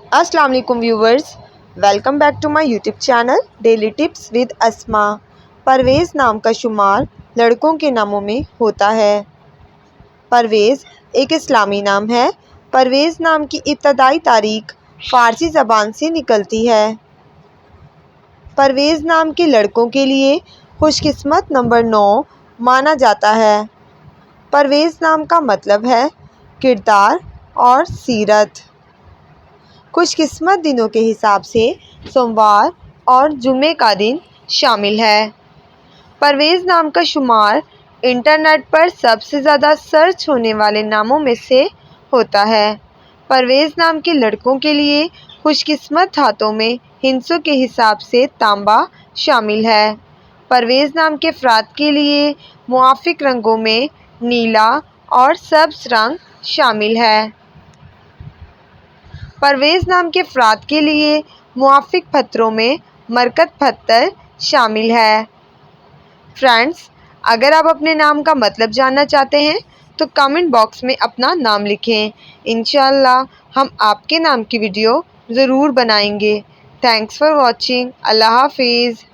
अस्सलाम वालेकुम viewers, welcome back to my YouTube channel daily tips with Asma. Parvez नाम का शुमार लड़कों के नामों में होता है। परवेज़ एक इस्लामी नाम है। परवेज़ नाम की इब्तदाई तारीख फ़ारसी ज़बान से निकलती है। परवेज़ नाम के लड़कों के लिए खुशकिस्मत नंबर 9 माना जाता है। परवेज़ नाम का मतलब है किरदार और सीरत। खुशकिस्मत दिनों के हिसाब से सोमवार और जुमे का दिन शामिल है। परवेज़ नाम का शुमार इंटरनेट पर सबसे ज़्यादा सर्च होने वाले नामों में से होता है। परवेज़ नाम के लड़कों के लिए खुशकिस्मत धातों में हिंसों के हिसाब से तांबा शामिल है। परवेज़ नाम के अफराद के लिए मुआफ़िक रंगों में नीला और सब्ज़ रंग शामिल है। परवेज़ नाम के अफराद के लिए मुआफ़िक पत्थरों में मरकत पत्थर शामिल है। फ्रेंड्स, अगर आप अपने नाम का मतलब जानना चाहते हैं तो कमेंट बॉक्स में अपना नाम लिखें। इंशाअल्लाह हम आपके नाम की वीडियो ज़रूर बनाएंगे। Thanks for watching. अल्लाह हाफिज़।